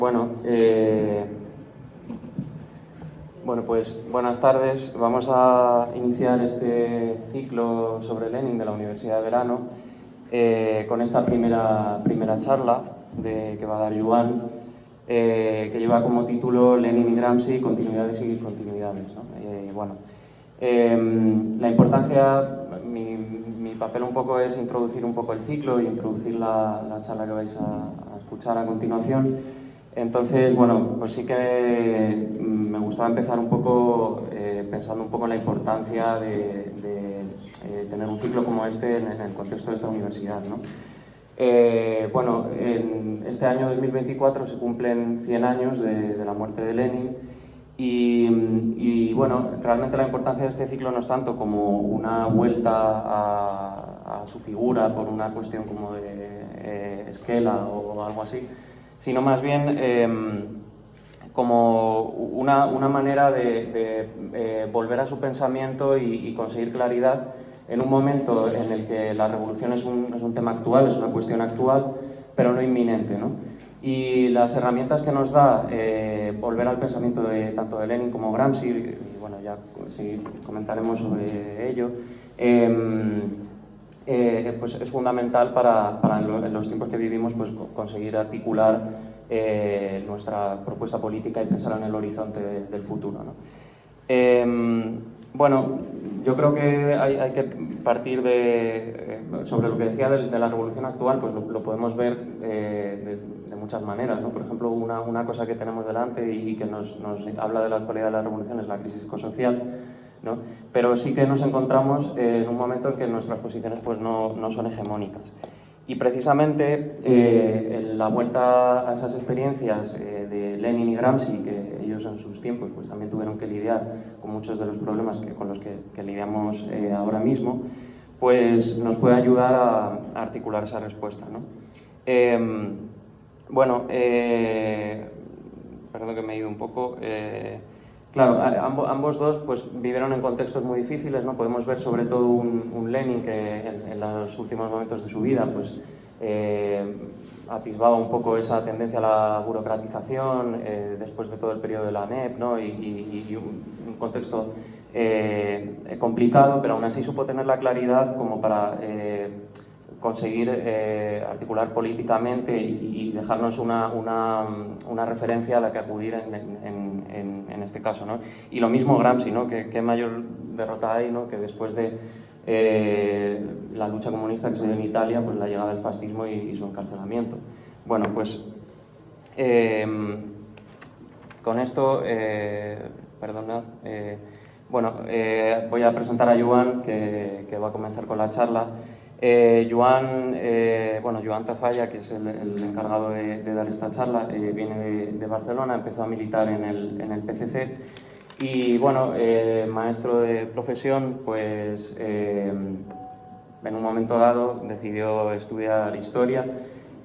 Bueno, pues buenas tardes. Vamos a iniciar este ciclo sobre Lenin de la Universidad de Verano con esta primera charla que va a dar Joan, que lleva como título Lenin y Gramsci, continuidades y continuidades, ¿no? La importancia, mi papel un poco es introducir un poco el ciclo y introducir la charla que vais a escuchar a continuación. Entonces, bueno, pues sí que me gustaba empezar un poco pensando un poco en la importancia de tener un ciclo como este en el contexto de esta universidad, ¿no? En este año 2024 se cumplen 100 años de la muerte de Lenin y realmente la importancia de este ciclo no es tanto como una vuelta a su figura por una cuestión como de esquela o algo así, sino más bien como una manera de volver a su pensamiento y conseguir claridad en un momento en el que la revolución es un tema actual, es una cuestión actual, pero no inminente, ¿no? Y las herramientas que nos da volver al pensamiento tanto de Lenin como Gramsci, y bueno, ya sí comentaremos sobre ello, pues es fundamental para en los tiempos que vivimos pues conseguir articular nuestra propuesta política y pensar en el horizonte del futuro, ¿no? Yo creo que hay que partir sobre lo que decía de la revolución actual, pues lo podemos ver de muchas maneras, ¿no? Por ejemplo, una cosa que tenemos delante y que nos habla de la actualidad de la revolución es la crisis ecosocial, ¿no? Pero sí que nos encontramos en un momento en que nuestras posiciones pues no son hegemónicas. Y precisamente en la vuelta a esas experiencias de Lenin y Gramsci, que ellos en sus tiempos pues también tuvieron que lidiar con muchos de los problemas con los que lidiamos ahora mismo, pues nos puede ayudar a articular esa respuesta, ¿no? Perdón que me he ido un poco. Claro, ambos dos pues, vivieron en contextos muy difíciles, ¿no? Podemos ver sobre todo un Lenin que en los últimos momentos de su vida pues, atisbaba un poco esa tendencia a la burocratización después de todo el periodo de la ANEP, ¿no? y un contexto complicado, pero aún así supo tener la claridad como para conseguir articular políticamente y dejarnos una referencia a la que acudir en este caso, ¿no? Y lo mismo Gramsci, ¿no? ¿Qué mayor derrota hay, ¿no? Que después de la lucha comunista que se dio en Italia, pues la llegada del fascismo y su encarcelamiento. Bueno, pues con esto, perdonad, voy a presentar a Joan, que va a comenzar con la charla. Joan Tafalla, que es el encargado de dar esta charla, viene de Barcelona, empezó a militar en el PCC y, maestro de profesión, pues en un momento dado decidió estudiar Historia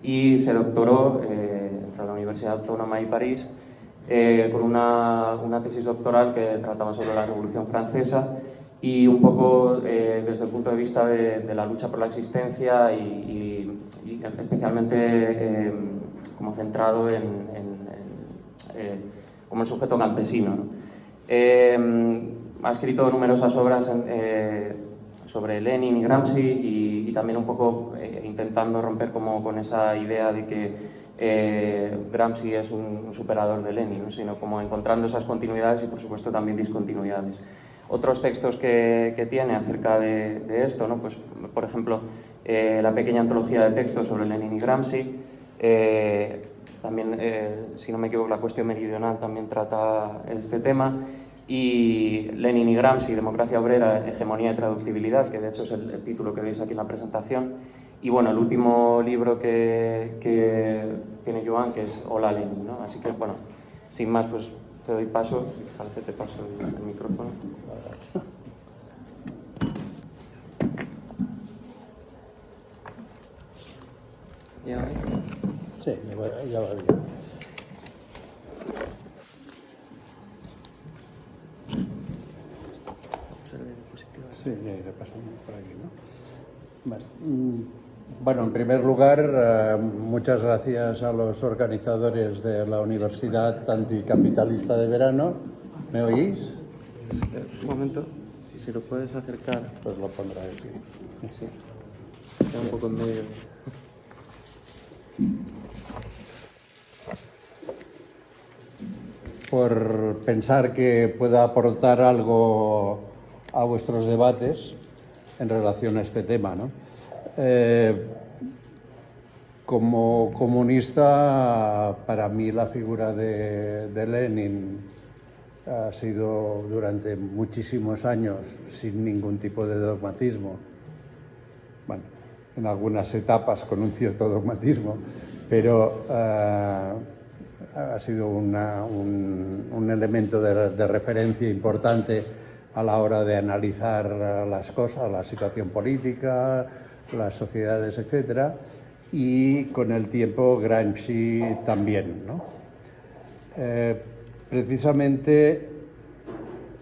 y se doctoró entre la Universidad Autónoma y París con una tesis doctoral que trataba sobre la Revolución Francesa y un poco desde el punto de vista de la lucha por la existencia y especialmente como centrado como el sujeto campesino, ¿no? Ha escrito numerosas obras sobre Lenin y Gramsci y también un poco intentando romper como con esa idea de que Gramsci es un superador de Lenin, ¿no? Sino como encontrando esas continuidades y por supuesto también discontinuidades. Otros textos que tiene acerca de esto, ¿no? Pues, por ejemplo, la pequeña antología de textos sobre Lenin y Gramsci, también, si no me equivoco, la cuestión meridional también trata este tema, y Lenin y Gramsci, Democracia Obrera, Hegemonía y Traductibilidad, que de hecho es el título que veis aquí en la presentación, y bueno, el último libro que tiene Joan, que es Hola Lenin, ¿no? Así que, bueno, sin más, pues te doy paso, parece que te paso el micrófono. ¿Ya va? Sí, ya va bien. Sí, ya pasamos por aquí, ¿no? Vale. Bueno, en primer lugar, muchas gracias a los organizadores de la Universidad Anticapitalista de Verano. ¿Me oís? Un momento, si lo puedes acercar. Pues lo pondré aquí. Sí, está un poco en medio. Por pensar que pueda aportar algo a vuestros debates en relación a este tema, ¿no? Como comunista, para mí la figura de Lenin ha sido durante muchísimos años, sin ningún tipo de dogmatismo, bueno, en algunas etapas con un cierto dogmatismo, pero ha sido un elemento de referencia importante a la hora de analizar las cosas, la situación política, las sociedades, etc. Y con el tiempo Gramsci también, ¿no? Precisamente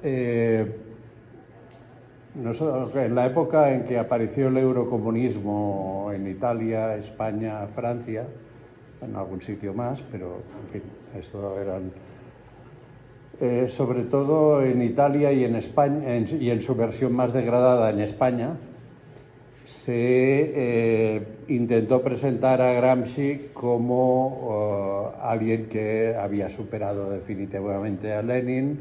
en la época en que apareció el eurocomunismo en Italia, España, Francia, en algún sitio más, pero en fin, esto eran sobre todo en Italia y en España, y en su versión más degradada en España, se intentó presentar a Gramsci como alguien que había superado definitivamente a Lenin,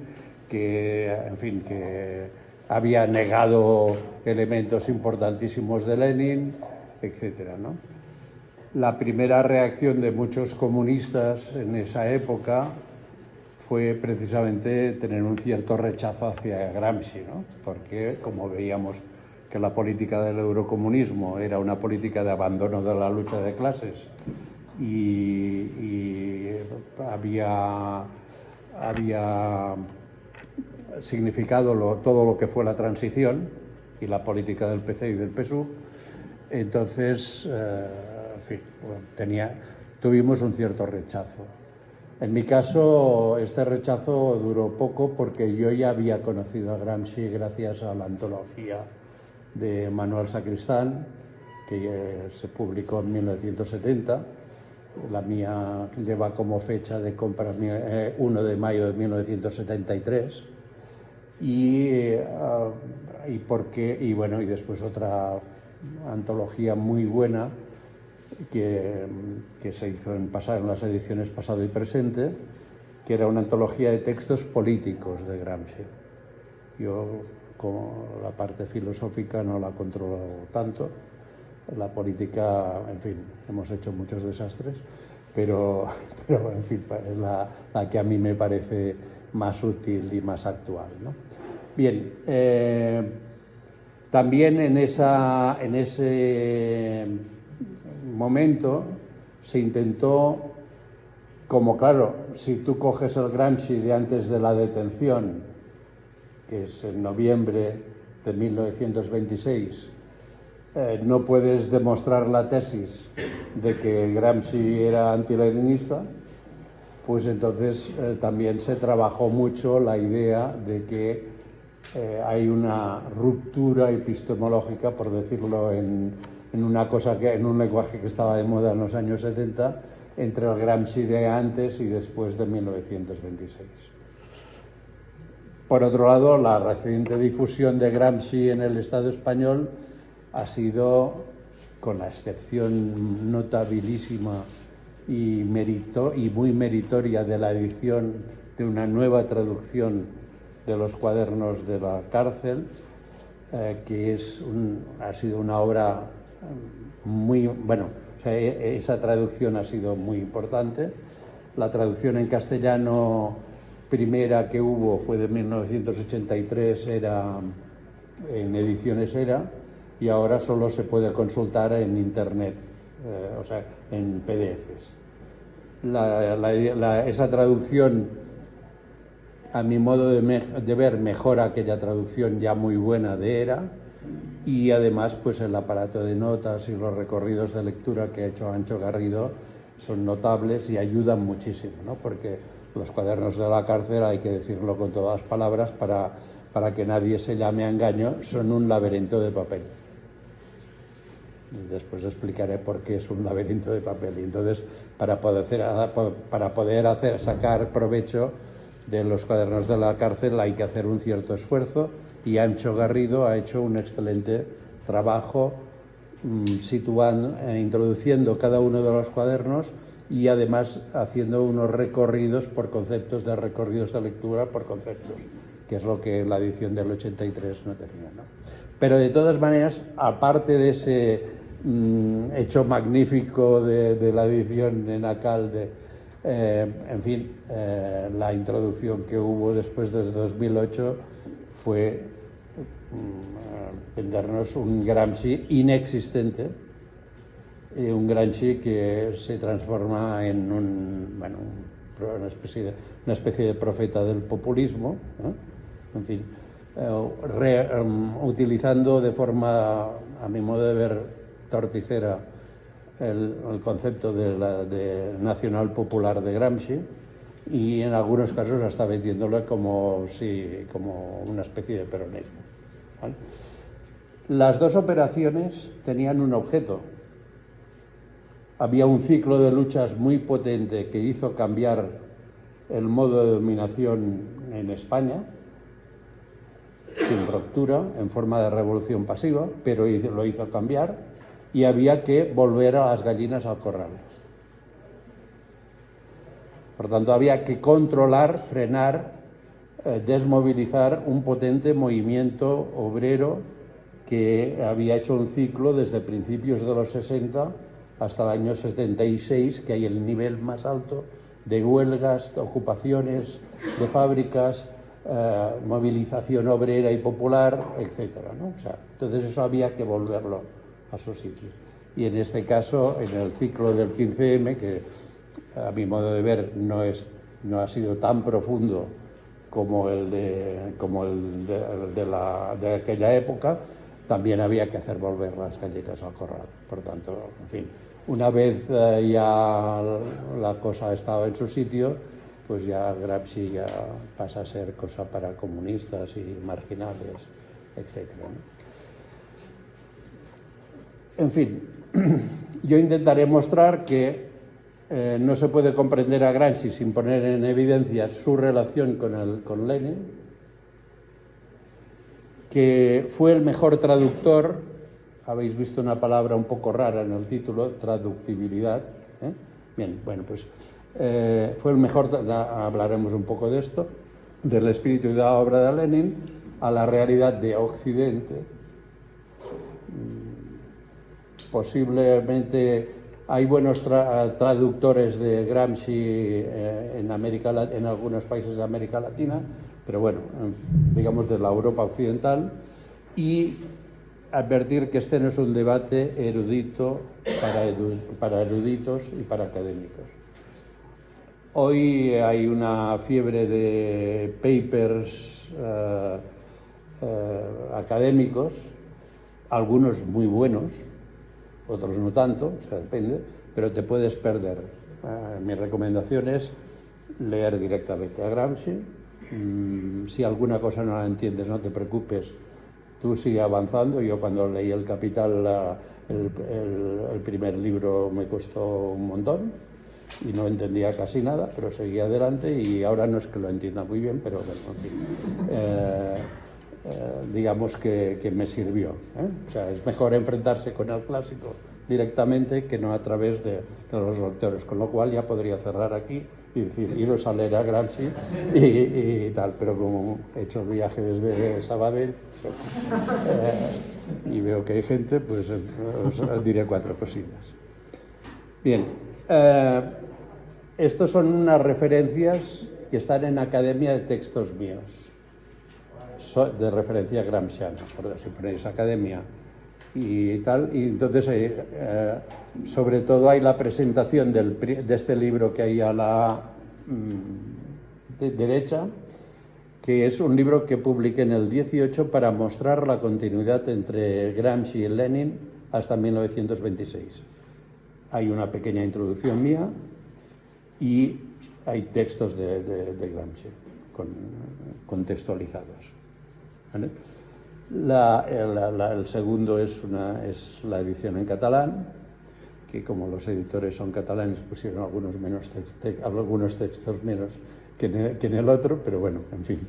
que, en fin, que había negado elementos importantísimos de Lenin, etcétera, ¿no? La primera reacción de muchos comunistas en esa época fue precisamente tener un cierto rechazo hacia Gramsci, ¿no? Porque, como veíamos que la política del eurocomunismo era una política de abandono de la lucha de clases y había significado todo lo que fue la transición y la política del PC y del PSUV, entonces, en fin, bueno, tuvimos un cierto rechazo. En mi caso, este rechazo duró poco porque yo ya había conocido a Gramsci gracias a la antología de Manuel Sacristán, que se publicó en 1970. La mía lleva como fecha de compra 1 de mayo de 1973. Y después otra antología muy buena que se hizo en las ediciones pasado y presente, que era una antología de textos políticos de Gramsci. Yo, como la parte filosófica, no la controlo tanto. La política, en fin, hemos hecho muchos desastres, pero en fin, es la que a mí me parece más útil y más actual, ¿no? Bien, también en ese momento se intentó, como claro, si tú coges el Gramsci de antes de la detención, que es en noviembre de 1926, no puedes demostrar la tesis de que Gramsci era antileninista, pues entonces también se trabajó mucho la idea de que hay una ruptura epistemológica, por decirlo en un lenguaje que estaba de moda en los años 70, entre el Gramsci de antes y después de 1926. Por otro lado, la reciente difusión de Gramsci en el Estado español ha sido, con la excepción notabilísima y muy meritoria de la edición de una nueva traducción de los cuadernos de la cárcel, que ha sido una obra muy, bueno, o sea, esa traducción ha sido muy importante. La traducción en castellano primera que hubo fue de 1983, era en Ediciones Era, y ahora solo se puede consultar en internet, o sea, en PDFs. Esa traducción, a mi modo de ver, mejora aquella traducción ya muy buena de Era, y además pues el aparato de notas y los recorridos de lectura que ha hecho Ancho Garrido son notables y ayudan muchísimo, ¿no? Porque los cuadernos de la cárcel, hay que decirlo con todas las palabras para que nadie se llame a engaño, son un laberinto de papel. Después explicaré por qué es un laberinto de papel. Y entonces, para poder sacar provecho de los cuadernos de la cárcel hay que hacer un cierto esfuerzo, y Ancho Garrido ha hecho un excelente trabajo introduciendo cada uno de los cuadernos y además haciendo unos recorridos por conceptos de recorridos de lectura por conceptos, que es lo que la edición del 83 no tenía, ¿no? Pero de todas maneras, aparte de ese hecho magnífico de la edición en Acalde, en fin, la introducción que hubo después de 2008 fue vendernos un Gramsci inexistente, un Gramsci que se transforma en una especie de profeta del populismo, ¿no? En fin, utilizando de forma, a mi modo de ver, torticera el concepto de nacional popular de Gramsci, y en algunos casos hasta vendiéndolo como una especie de peronismo, ¿vale? Las dos operaciones tenían un objeto. Había un ciclo de luchas muy potente que hizo cambiar el modo de dominación en España, sin ruptura, en forma de revolución pasiva, pero lo hizo cambiar, y había que volver a las gallinas al corral. Por tanto, había que controlar, frenar, desmovilizar un potente movimiento obrero que había hecho un ciclo desde principios de los 60 hasta el año 76, que hay el nivel más alto de huelgas, de ocupaciones de fábricas, movilización obrera y popular, etcétera, ¿no? O sea, entonces eso había que volverlo a su sitio. Y en este caso, en el ciclo del 15M, que a mi modo de ver no ha sido tan profundo como el de aquella época, también había que hacer volver las gallinas al corral. Por tanto, en fin, una vez ya la cosa estaba en su sitio, pues ya Gramsci ya pasa a ser cosa para comunistas y marginales, etc., ¿no? En fin, yo intentaré mostrar que no se puede comprender a Gramsci sin poner en evidencia su relación con Lenin, que fue el mejor traductor. Habéis visto una palabra un poco rara en el título, traductibilidad, ¿eh? Bien, bueno, pues fue el mejor, hablaremos un poco de esto, del espíritu y de la obra de Lenin a la realidad de Occidente. Posiblemente hay buenos traductores de Gramsci en algunos países de América Latina, pero bueno, digamos de la Europa occidental, y advertir que este no es un debate erudito para eruditos y para académicos. Hoy hay una fiebre de papers académicos, algunos muy buenos, otros no tanto, o sea, depende, pero te puedes perder. Mi recomendación es leer directamente a Gramsci. Si alguna cosa no la entiendes, no te preocupes, tú sigue avanzando. Yo cuando leí El Capital, el primer libro me costó un montón y no entendía casi nada, pero seguí adelante, y ahora no es que lo entienda muy bien, pero bueno, en fin, digamos que me sirvió, ¿eh? O sea, es mejor enfrentarse con el clásico directamente que no a través de los lectores, con lo cual ya podría cerrar aquí y decir, iros a leer a Gramsci y tal, pero como he hecho el viaje desde Sabadell y veo que hay gente, pues os diré 4 cosillas. Bien, estos son unas referencias que están en Academia de Textos míos, de referencia gramsciana, por si ponéis Academia y tal, y entonces sobre todo hay la presentación de este libro que hay a la derecha, que es un libro que publiqué en el 18 para mostrar la continuidad entre Gramsci y Lenin hasta 1926. Hay una pequeña introducción mía y hay textos de Gramsci contextualizados, ¿vale? El segundo es la edición en catalán, que como los editores son catalanes pusieron algunos textos menos que en el otro, pero bueno, en fin,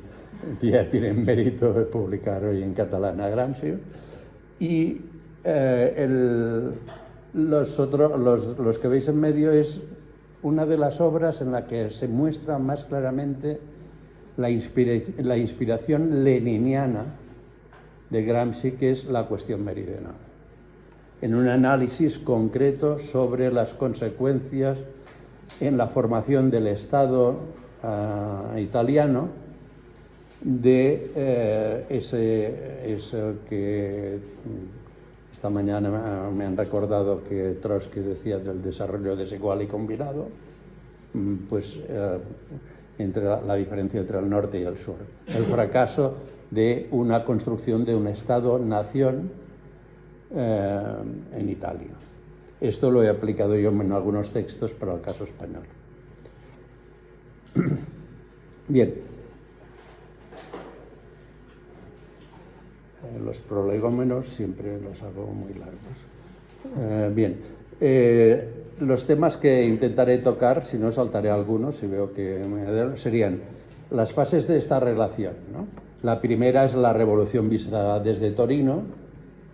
ya tienen mérito de publicar hoy en catalán a Gramsci. Y los que veis en medio es una de las obras en la que se muestra más claramente la inspiración leniniana de Gramsci, que es la cuestión meridional, en un análisis concreto sobre las consecuencias en la formación del Estado italiano de eso que esta mañana me han recordado que Trotsky decía del desarrollo desigual y combinado, pues entre la diferencia entre el norte y el sur, el fracaso de una construcción de un Estado-nación en Italia. Esto lo he aplicado yo en algunos textos para el caso español. Bien. Los prolegómenos siempre los hago muy largos. Bien. Los temas que intentaré tocar, si no saltaré algunos, si veo que serían las fases de esta relación, ¿no? La primera es la revolución vista desde Torino,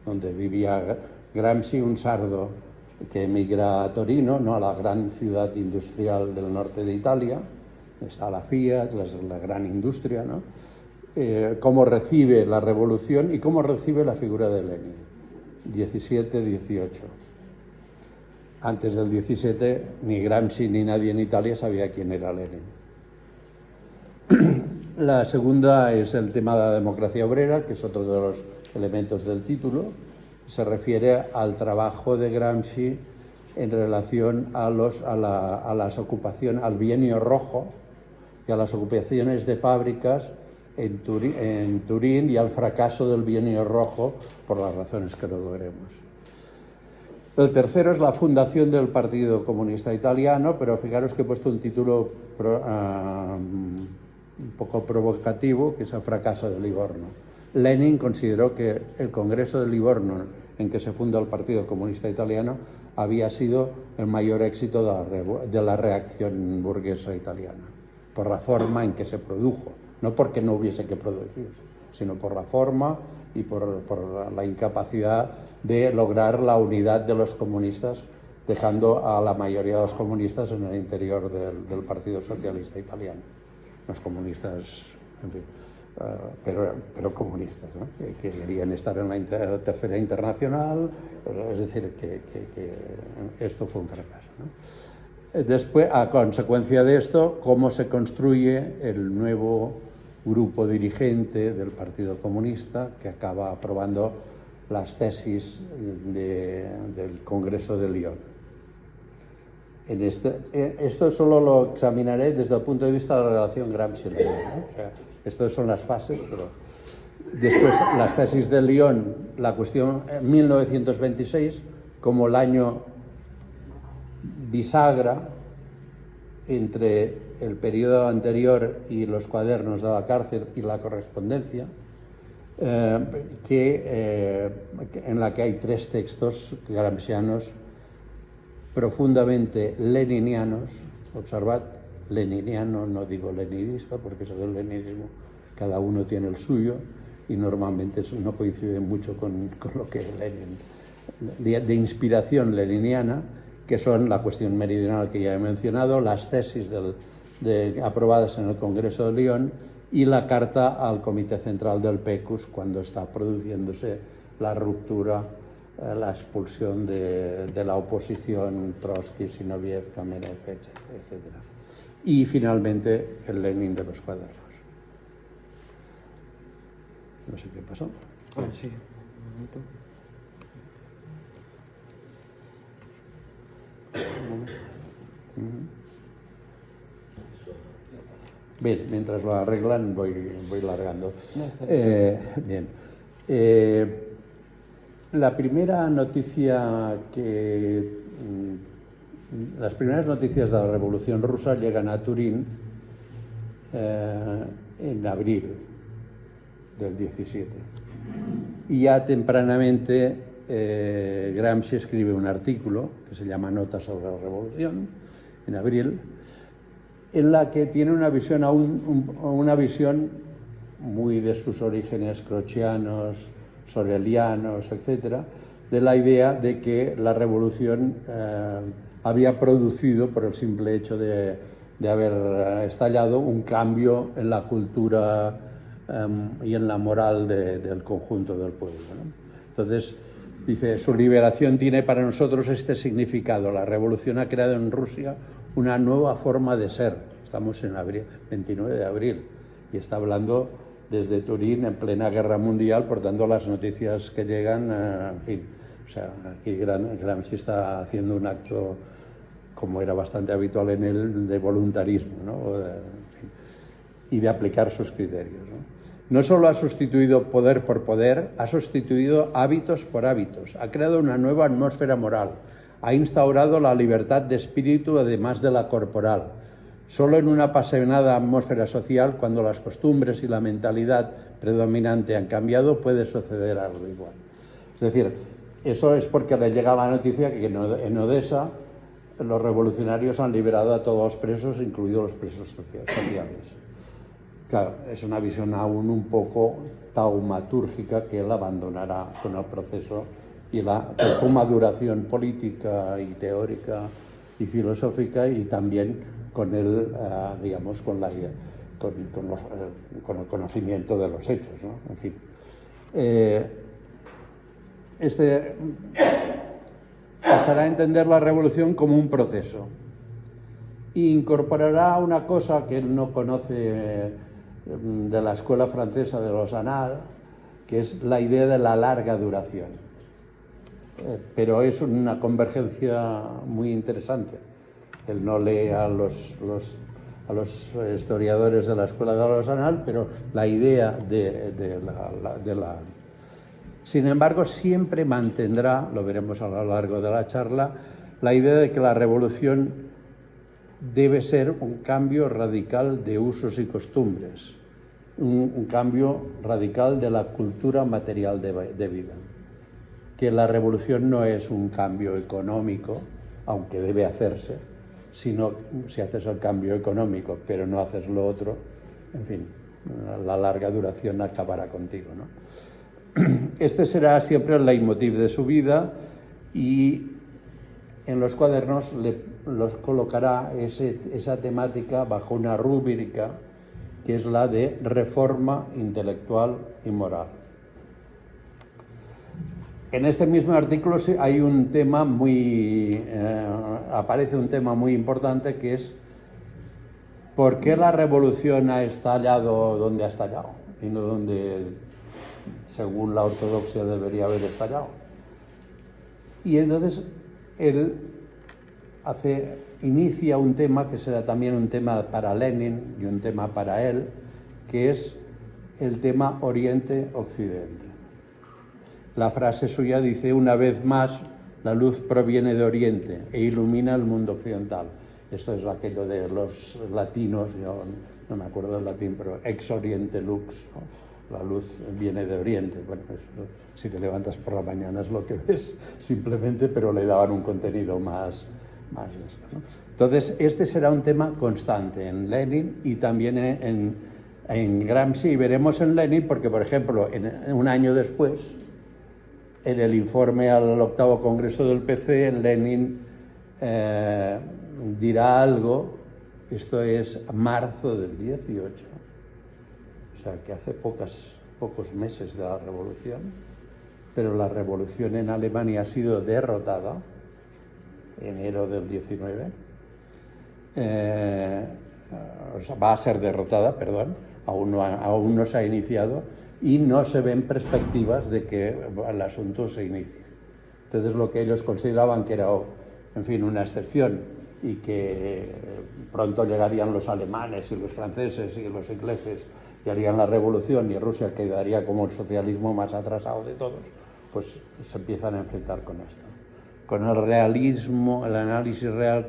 donde vivía Gramsci, un sardo que emigra a Torino, ¿no?, a la gran ciudad industrial del norte de Italia. Está la Fiat, la gran industria, ¿no? Cómo recibe la revolución y cómo recibe la figura de Lenin, 17-18. Antes del 17, ni Gramsci ni nadie en Italia sabía quién era Lenin. La segunda es el tema de la democracia obrera, que es otro de los elementos del título. Se refiere al trabajo de Gramsci en relación a las ocupaciones, al bienio rojo y a las ocupaciones de fábricas en Turín y al fracaso del bienio rojo por las razones que luego veremos. El tercero es la fundación del Partido Comunista Italiano, pero fijaros que he puesto un título un poco provocativo, que es el fracaso de Livorno. Lenin consideró que el Congreso de Livorno, en que se funda el Partido Comunista Italiano, había sido el mayor éxito de la reacción burguesa italiana, por la forma en que se produjo, no porque no hubiese que producirse, sino por la forma y por la incapacidad de lograr la unidad de los comunistas, dejando a la mayoría de los comunistas en el interior del Partido Socialista Italiano. Los comunistas, en fin, pero comunistas, ¿no?, que querían estar en la Tercera Internacional, es decir, que esto fue un fracaso, ¿no? Después, a consecuencia de esto, cómo se construye el nuevo grupo dirigente del Partido Comunista, que acaba aprobando las tesis del Congreso de Lyon. Esto solo lo examinaré desde el punto de vista de la relación Gramsci-Lenin, ¿no? O sea, estas son las fases, pero después las tesis de Lyon, la cuestión 1926 como el año bisagra entre el periodo anterior y los cuadernos de la cárcel y la correspondencia, en la que hay tres textos gramscianos profundamente leninianos. Observad, leniniano, no digo leninista, porque eso del leninismo cada uno tiene el suyo y normalmente eso no coincide mucho con lo que Lenin, de inspiración leniniana, que son la cuestión meridional que ya he mencionado, las tesis aprobadas en el Congreso de Lyon y la carta al Comité Central del PECUS cuando está produciéndose la ruptura, la expulsión de la oposición, Trotsky, Zinoviev, Kamenev, etc. Y finalmente el Lenin de los cuadernos. No sé qué pasó. Sí, un momento. Bien, mientras lo arreglan voy largando. Bien. La primera noticia las primeras noticias de la Revolución Rusa llegan a Turín en abril del 17. Y ya tempranamente Gramsci escribe un artículo que se llama Notas sobre la Revolución, en abril, en la que tiene una visión, una visión muy de sus orígenes crochianos, sorelianos, etcétera, de la idea de que la revolución había producido, por el simple hecho de haber estallado, un cambio en la cultura y en la moral del conjunto del pueblo, ¿no? Entonces, dice, su liberación tiene para nosotros este significado. La revolución ha creado en Rusia una nueva forma de ser. Estamos en abril, 29 de abril, y está hablando desde Turín en plena guerra mundial, por tanto las noticias que llegan, en fin, o sea, aquí Gramsci está haciendo un acto, como era bastante habitual en él, de voluntarismo, ¿no? En fin, y de aplicar sus criterios, ¿no? No solo ha sustituido poder por poder, ha sustituido hábitos por hábitos, ha creado una nueva atmósfera moral, ha instaurado la libertad de espíritu además de la corporal. Solo en una apasionada atmósfera social, cuando las costumbres y la mentalidad predominante han cambiado, puede suceder algo igual. Es decir, eso es porque le llega la noticia que en Odessa los revolucionarios han liberado a todos los presos, incluidos los presos sociales. Claro, es una visión aún un poco taumatúrgica que él abandonará con el proceso y con su maduración política y teórica y filosófica, y también con el, digamos, con el conocimiento de los hechos, ¿no? En fin, pasará a entender la revolución como un proceso e incorporará una cosa que él no conoce de la escuela francesa de los Annales, que es la idea de la larga duración. Pero es una convergencia muy interesante. Él no lee a los historiadores de la escuela de los Annales, pero la idea Sin embargo, siempre mantendrá, lo veremos a lo largo de la charla, la idea de que la revolución debe ser un cambio radical de usos y costumbres, un cambio radical de la cultura material de vida. Que la revolución no es un cambio económico, aunque debe hacerse, sino si haces el cambio económico pero no haces lo otro, en fin, la larga duración acabará contigo, ¿no? Este será siempre el leitmotiv de su vida, y en los cuadernos los colocará esa temática bajo una rúbrica que es la de reforma intelectual y moral. En este mismo artículo hay un tema aparece un tema muy importante, que es ¿por qué la revolución ha estallado donde ha estallado y no donde, según la ortodoxia, debería haber estallado? Y entonces él inicia un tema que será también un tema para Lenin y un tema para él, que es el tema Oriente-Occidente. La frase suya dice: una vez más, la luz proviene de Oriente e ilumina el mundo occidental. Esto es aquello de los latinos, yo no me acuerdo del latín, pero ex oriente lux, ¿no? La luz viene de Oriente. Bueno, pues, si te levantas por la mañana es lo que ves, simplemente, pero le daban un contenido más de esto, ¿no? Entonces, este será un tema constante en Lenin y también en Gramsci, y veremos en Lenin porque, por ejemplo, un año después, en el informe al 8º Congreso del PC, Lenin dirá algo, esto es marzo del 18, o sea que hace pocos meses de la revolución, pero la revolución en Alemania ha sido derrotada, enero del 19, o sea, va a ser derrotada, perdón, aún no se ha iniciado, y no se ven perspectivas de que el asunto se inicie. Entonces, lo que ellos consideraban que era, en fin, una excepción, y que pronto llegarían los alemanes y los franceses y los ingleses y harían la revolución, y Rusia quedaría como el socialismo más atrasado de todos, pues se empiezan a enfrentar con esto. Con el realismo, el análisis real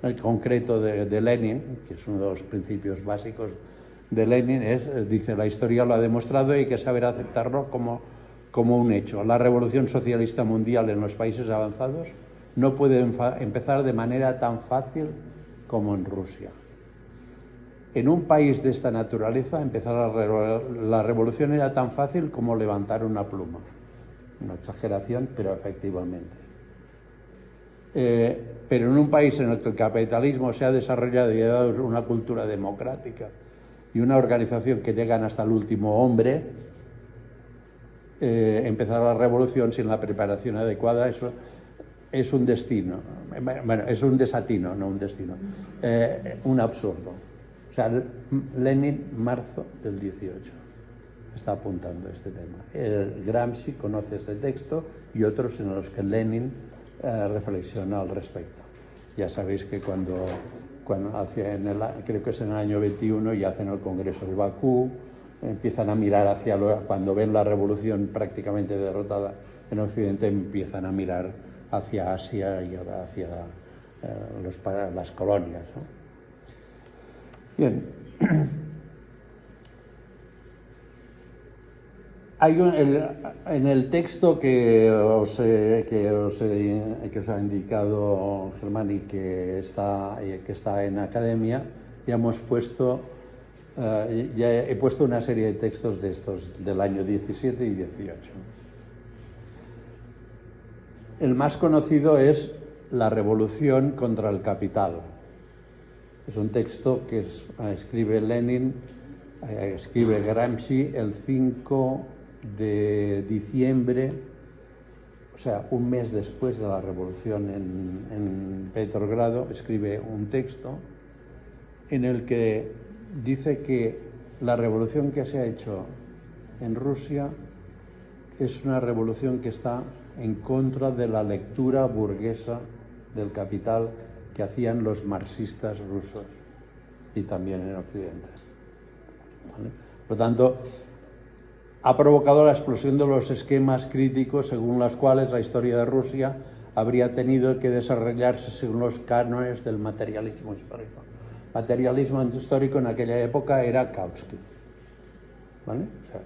el concreto de Lenin, que es uno de los principios básicos de Lenin, dice: la historia lo ha demostrado y hay que saber aceptarlo como como un hecho. La revolución socialista mundial en los países avanzados no puede empezar de manera tan fácil como en Rusia. En un país de esta naturaleza, empezar la revolución era tan fácil como levantar una pluma. Una exageración, pero efectivamente. Pero en un país en el que el capitalismo se ha desarrollado y ha dado una cultura democrática y una organización que llegan hasta el último hombre, empezar la revolución sin la preparación adecuada, eso es un destino. Bueno, es un desatino, no un destino. Un absurdo. O sea, Lenin, marzo del 18, está apuntando este tema. Gramsci conoce este texto y otros en los que Lenin reflexiona al respecto. Ya sabéis que cuando creo que es en el año 21 y hacen el Congreso de Bakú, empiezan a mirar cuando ven la revolución prácticamente derrotada en Occidente, empiezan a mirar hacia Asia y hacia las colonias, ¿no? Bien. Hay en el texto que os ha indicado Germán y que está en Academia, ya he puesto una serie de textos de estos del año 17 y 18. El más conocido es La revolución contra el capital. Es un texto que escribe Gramsci el 5 de diciembre, o sea, un mes después de la revolución en Petrogrado, escribe un texto en el que dice que la revolución que se ha hecho en Rusia es una revolución que está en contra de la lectura burguesa del capital que hacían los marxistas rusos y también en Occidente. ¿Vale? Por lo tanto, ha provocado la explosión de los esquemas críticos según los cuales la historia de Rusia habría tenido que desarrollarse según los cánones del materialismo histórico. Materialismo histórico en aquella época era Kautsky. ¿Vale? O sea,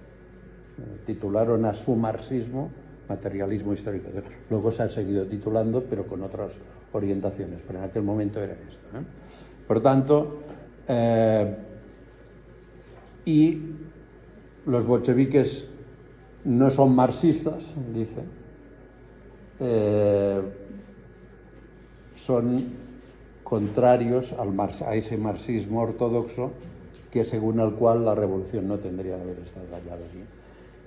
titularon a su marxismo materialismo histórico. Luego se ha seguido titulando, pero con otras orientaciones, pero en aquel momento era esto, ¿eh? Por tanto, y los bolcheviques no son marxistas, dice, son contrarios a ese marxismo ortodoxo que según el cual la revolución no tendría de haber estado allá.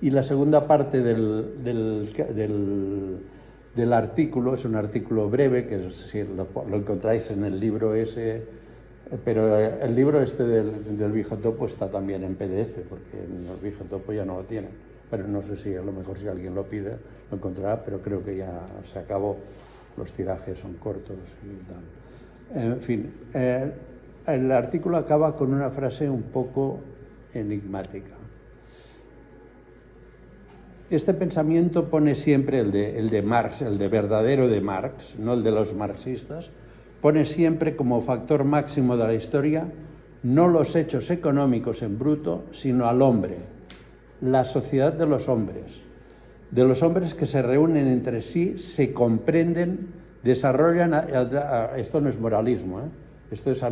Y la segunda parte del artículo es un artículo breve, que si lo encontráis en el libro ese, pero el libro este del Viejo Topo está también en PDF, porque en el Viejo Topo ya no lo tienen, pero no sé si a lo mejor si alguien lo pide lo encontrará, pero creo que ya se acabó, los tirajes son cortos y tal. En fin, el artículo acaba con una frase un poco enigmática. Este pensamiento pone siempre el de Marx, el de verdadero de Marx, no el de los marxistas, pone siempre como factor máximo de la historia no los hechos económicos en bruto, sino al hombre, la sociedad de los hombres que se reúnen entre sí, se comprenden, desarrollan, esto no es moralismo, esto es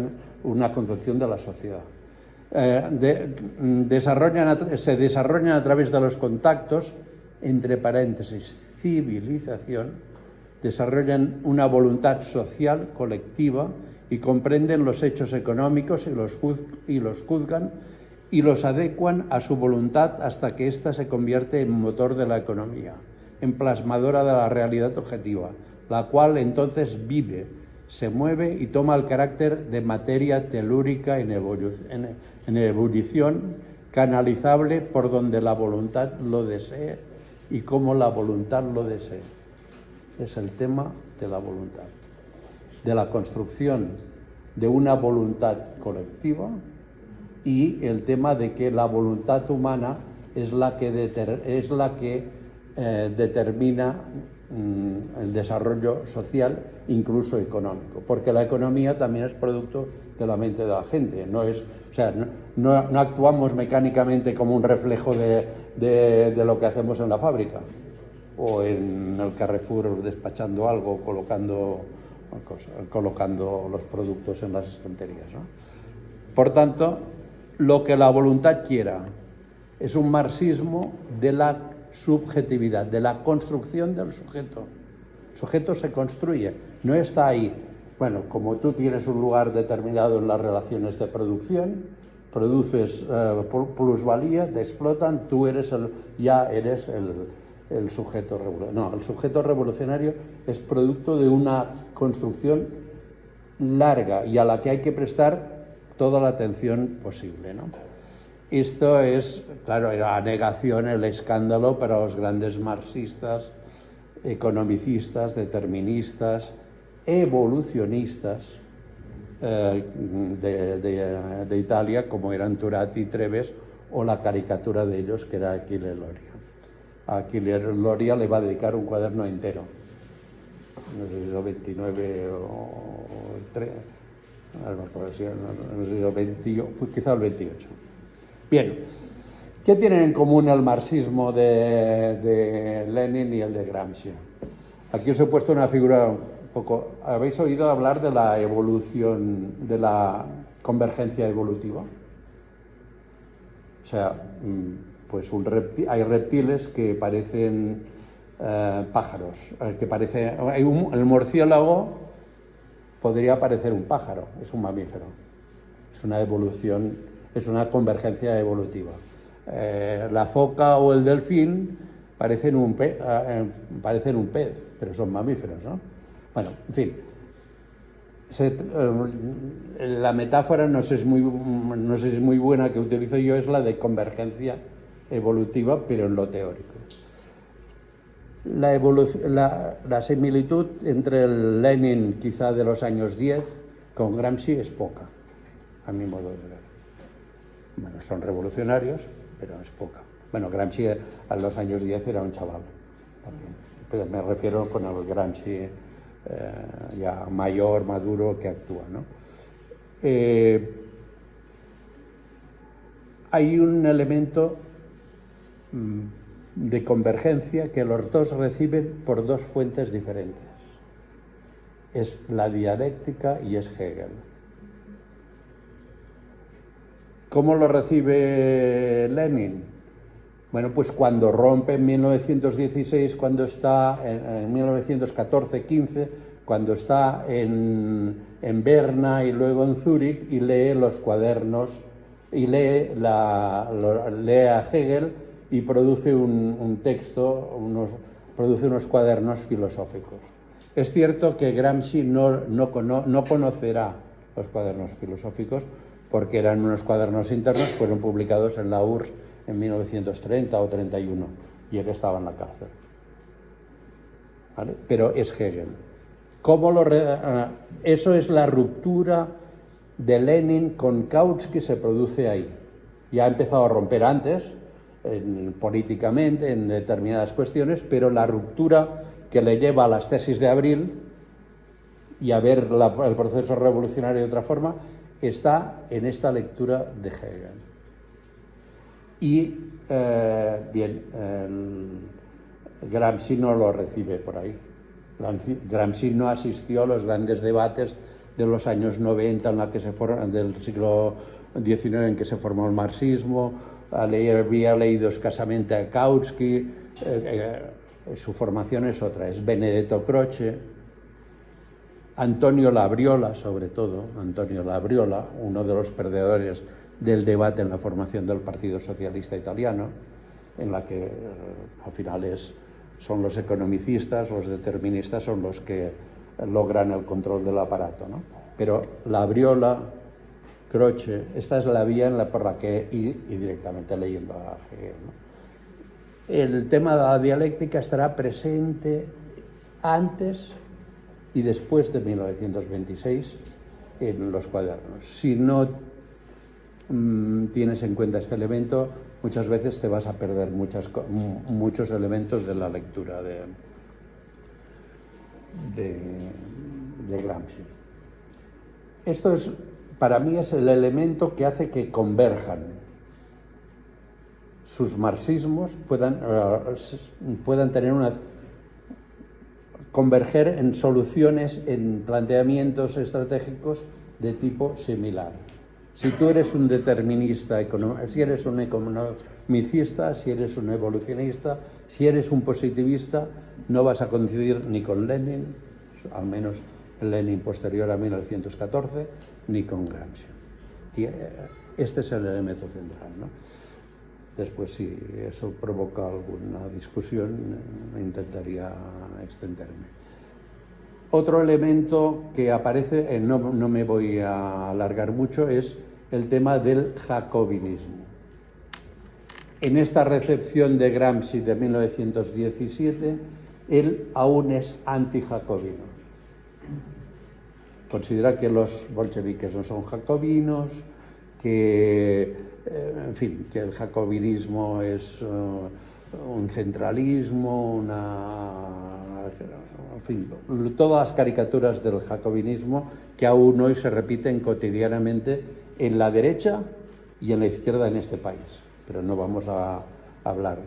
una concepción de la sociedad. Se desarrollan a través de los contactos, entre paréntesis, civilización, desarrollan una voluntad social colectiva y comprenden los hechos económicos y los juzgan y los adecuan a su voluntad hasta que ésta se convierte en motor de la economía, en plasmadora de la realidad objetiva, la cual entonces vive, se mueve y toma el carácter de materia telúrica en ebullición, canalizable por donde la voluntad lo desee y como la voluntad lo desee. Es el tema de la voluntad, de la construcción de una voluntad colectiva y el tema de que la voluntad humana es la que determina el desarrollo social, incluso económico, porque la economía también es producto de la mente de la gente, no actuamos mecánicamente como un reflejo de lo que hacemos en la fábrica o en el Carrefour despachando algo, colocando los productos en las estanterías, ¿no? Por tanto, lo que la voluntad quiera es un marxismo de la subjetividad, de la construcción del sujeto. El sujeto se construye, no está ahí. Bueno, como tú tienes un lugar determinado en las relaciones de producción, produces plusvalía, te explotan, tú ya eres el sujeto revolucionario. No, el sujeto revolucionario es producto de una construcción larga y a la que hay que prestar toda la atención posible, ¿no? Esto es, claro, la negación, el escándalo para los grandes marxistas, economicistas, deterministas, evolucionistas de Italia, como eran Turati y Treves, o la caricatura de ellos, que era Achille Lauro. A Achille Lauro le va a dedicar un cuaderno entero, no sé si es el 29 o 3, no sé si el 20, pues quizá el 28. Bien, ¿qué tienen en común el marxismo de Lenin y el de Gramsci? Aquí os he puesto una figura un poco... ¿Habéis oído hablar de la evolución, de la convergencia evolutiva? O sea, pues hay reptiles que parecen pájaros, el murciélago podría parecer un pájaro, es un mamífero, es una evolución, es una convergencia evolutiva. La foca o el delfín parecen un pez, pero son mamíferos, ¿no? Bueno, en fin, la metáfora no sé si es muy buena que utilizo yo, es la de convergencia evolutiva, pero en lo teórico. La similitud entre el Lenin quizá de los años 10 con Gramsci es poca, a mi modo de ver. Bueno, son revolucionarios, pero es poca. Bueno, Gramsci a los años 10 era un chaval también, pero me refiero con el Gramsci ya mayor, maduro, que actúa, ¿no? Hay un elemento de convergencia que los dos reciben por dos fuentes diferentes. Es la dialéctica y es Hegel. ¿Cómo lo recibe Lenin? Bueno, pues cuando rompe en 1916, cuando está en 1914-15, cuando está en Berna y luego en Zúrich y lee los cuadernos y lee a Hegel y produce un texto, produce unos cuadernos filosóficos. Es cierto que Gramsci no conocerá los cuadernos filosóficos porque eran unos cuadernos internos, fueron publicados en la URSS en 1930 o 31 y él estaba en la cárcel. ¿Vale? Pero es Hegel. Eso es la ruptura de Lenin con Kautsky, se produce ahí. Ya ha empezado a romper antes, políticamente, en determinadas cuestiones, pero la ruptura que le lleva a las tesis de Abril y a ver el proceso revolucionario de otra forma está en esta lectura de Hegel. Y Gramsci no lo recibe por ahí. Gramsci no asistió a los grandes debates de los años 90 del siglo XIX en que se formó el marxismo. Había leído escasamente a Kautsky. Su formación es otra, es Benedetto Croce, Antonio Labriola, sobre todo, Antonio Labriola, uno de los perdedores del debate en la formación del Partido Socialista Italiano, en la que al final son los economicistas, los deterministas, son los que logran el control del aparato, ¿no? Pero Labriola, Croce, esta es la vía por la que y directamente leyendo a Hegel, ¿no? El tema de la dialéctica estará presente antes y después de 1926 en los cuadernos. Si no tienes en cuenta este elemento, muchas veces te vas a perder muchos elementos de la lectura de Gramsci. Esto es, para mí, es el elemento que hace que converjan sus marxismos, puedan tener converger en soluciones, en planteamientos estratégicos de tipo similar. Si tú eres un determinista, si eres un economicista, si eres un evolucionista, si eres un positivista, no vas a coincidir ni con Lenin, al menos Lenin posterior a 1914, ni con Gramsci. Este es el elemento central, ¿no? Después, si eso provoca alguna discusión, intentaría extenderme. Otro elemento que aparece, no me voy a alargar mucho, es el tema del jacobinismo. En esta recepción de Gramsci de 1917, él aún es anti-jacobino. Considera que los bolcheviques no son jacobinos, que, en fin, que el jacobinismo es un centralismo, en fin, todas las caricaturas del jacobinismo que aún hoy se repiten cotidianamente en la derecha y en la izquierda en este país, pero no vamos a hablar.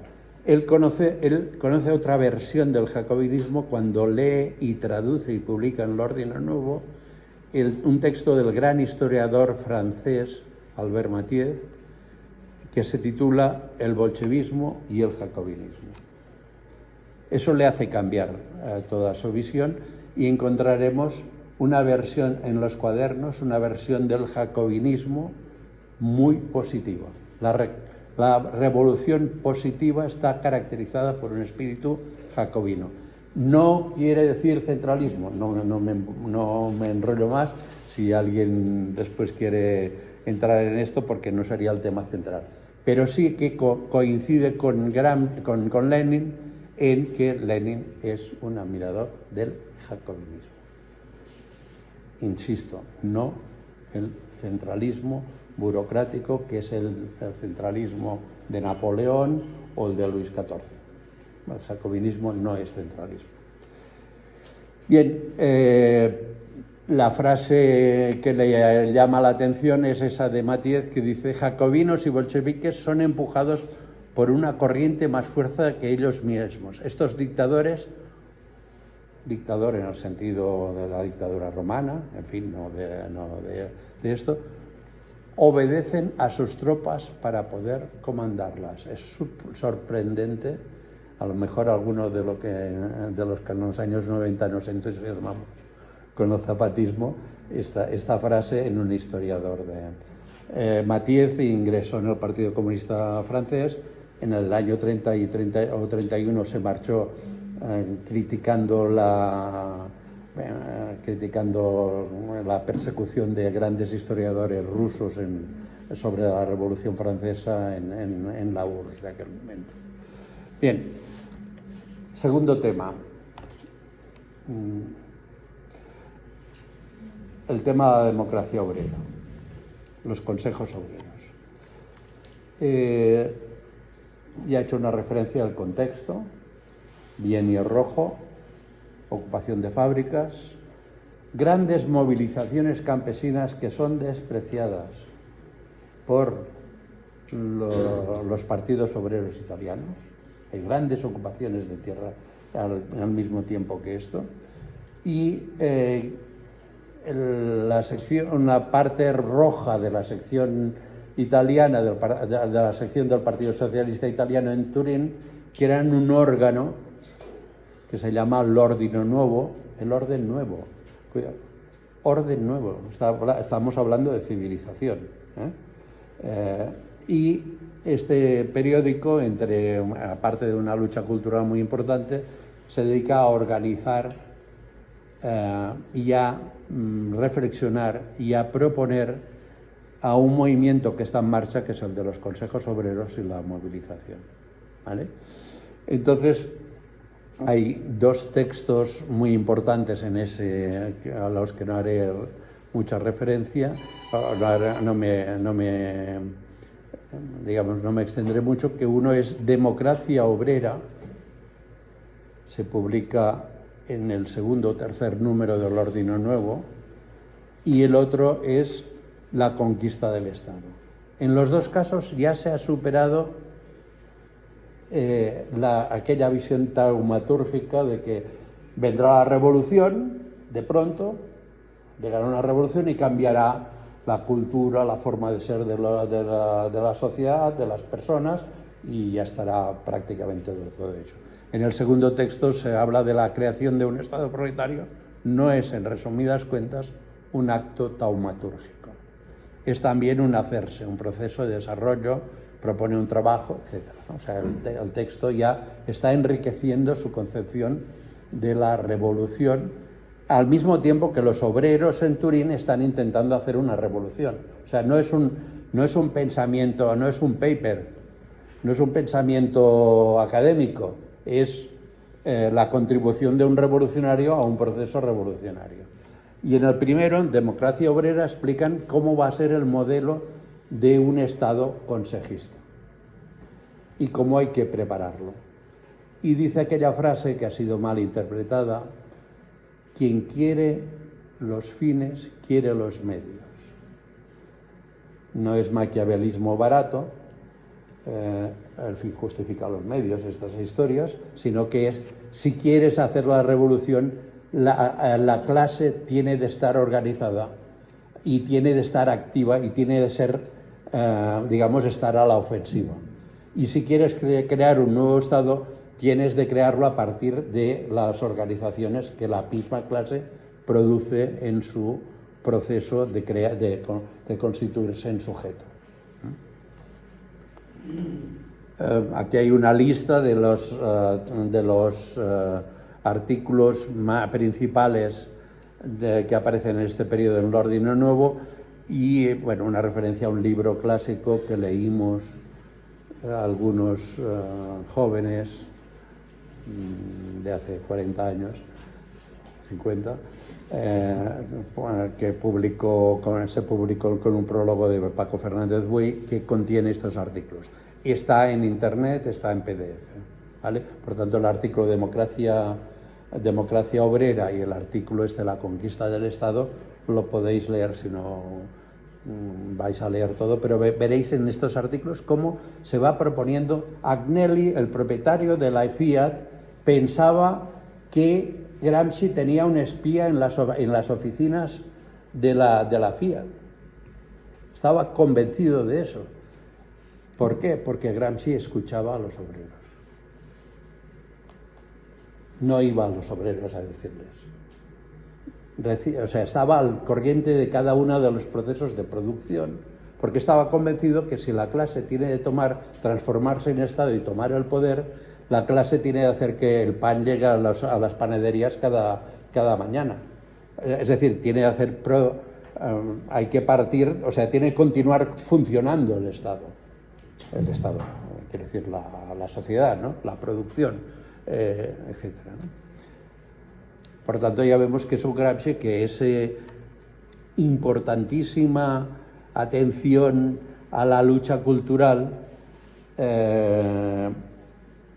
Él conoce otra versión del jacobinismo cuando lee y traduce y publica en el Ordine Nuevo un texto del gran historiador francés Albert Mathiez, que se titula El bolchevismo y el jacobinismo. Eso le hace cambiar toda su visión y encontraremos una versión en los cuadernos, una versión del jacobinismo muy positiva. La revolución positiva está caracterizada por un espíritu jacobino. No quiere decir centralismo, no me enrollo más si alguien después quiere entrar en esto, porque no sería el tema central. Pero sí que coincide con Lenin en que Lenin es un admirador del jacobinismo. Insisto, no el centralismo burocrático, que es el centralismo de Napoleón o el de Luis XIV. El jacobinismo no es centralismo. Bien, la frase que le llama la atención es esa de Mathiez, que dice: jacobinos y bolcheviques son empujados por una corriente más fuerte que ellos mismos. Estos dictadores, dictador en el sentido de la dictadura romana, en fin, no de esto, obedecen a sus tropas para poder comandarlas. Es sorprendente, a lo mejor algunos de los que en los años 90 nos entusiasmamos con el zapatismo, esta frase en un historiador Mathiez ingresó en el Partido Comunista francés. En el año 30 o 31 se marchó criticando la persecución de grandes historiadores rusos sobre la Revolución Francesa en la URSS de aquel momento. Bien, segundo tema. El tema de la democracia obrera, los consejos obreros. Ya he hecho una referencia al contexto: bienio rojo, ocupación de fábricas, grandes movilizaciones campesinas que son despreciadas por los partidos obreros italianos. Hay grandes ocupaciones de tierra al mismo tiempo que esto. Y la parte roja de la sección italiana, de la sección del Partido Socialista Italiano en Turín, que eran un órgano que se llama el Ordine Nuevo, el orden nuevo. Cuidado, orden nuevo, estamos hablando de civilización. Y este periódico, aparte de una lucha cultural muy importante, se dedica a organizar y a reflexionar y a proponer a un movimiento que está en marcha, que es el de los consejos obreros y la movilización, ¿vale? Entonces, hay dos textos muy importantes en ese, a los que no haré mucha referencia, no me extenderé mucho, que uno es Democracia Obrera, se publica en el segundo o tercer número del Ordine Nuevo, y el otro es La conquista del Estado. En los dos casos ya se ha superado aquella visión taumatúrgica de que vendrá la revolución, de pronto, llegará una revolución y cambiará la cultura, la forma de ser de la sociedad, de las personas, y ya estará prácticamente todo hecho. En el segundo texto se habla de la creación de un Estado proletario. No es, en resumidas cuentas, un acto taumatúrgico. Es también un hacerse, un proceso de desarrollo, propone un trabajo, etc. O sea, el texto ya está enriqueciendo su concepción de la revolución, al mismo tiempo que los obreros en Turín están intentando hacer una revolución. O sea, no es un pensamiento, no es un paper, no es un pensamiento académico, es la contribución de un revolucionario a un proceso revolucionario. Y en el primero, en Democracia Obrera, explican cómo va a ser el modelo de un Estado consejista y cómo hay que prepararlo. Y dice aquella frase que ha sido mal interpretada: quien quiere los fines, quiere los medios. No es maquiavelismo barato, el fin justifica los medios, estas historias, sino que es, si quieres hacer la revolución, la clase tiene de estar organizada y tiene de estar activa y tiene de ser, digamos, estar a la ofensiva. Y si quieres crear un nuevo Estado, tienes de crearlo a partir de las organizaciones que la misma clase produce en su proceso de constituirse en sujeto. Aquí hay una lista de los artículos principales que aparecen en este periodo en el Ordine Nuevo, y bueno, una referencia a un libro clásico que leímos algunos jóvenes de hace 40 años, 50, que se publicó con un prólogo de Paco Fernández Buey, que contiene estos artículos. Está en internet, está en PDF, ¿vale? Por tanto, el artículo Democracia Obrera y el artículo La conquista del Estado lo podéis leer, si no vais a leer todo, pero veréis en estos artículos cómo se va proponiendo. Agnelli, el propietario de la Fiat, pensaba que Gramsci tenía un espía en las oficinas de la Fiat. Estaba convencido de eso. ¿Por qué? Porque Gramsci escuchaba a los obreros. No iba a los obreros a decirles. O sea, estaba al corriente de cada uno de los procesos de producción, porque estaba convencido que si la clase tiene de transformarse en Estado y tomar el poder, la clase tiene de hacer que el pan llegue a las panaderías cada mañana. Es decir, tiene de hacer hay que partir, o sea, tiene que continuar funcionando el Estado. El Estado, quiero decir, la sociedad, ¿no? La producción, etcétera, ¿no? Por tanto, ya vemos que es un Gramsci que es importantísima atención a la lucha cultural,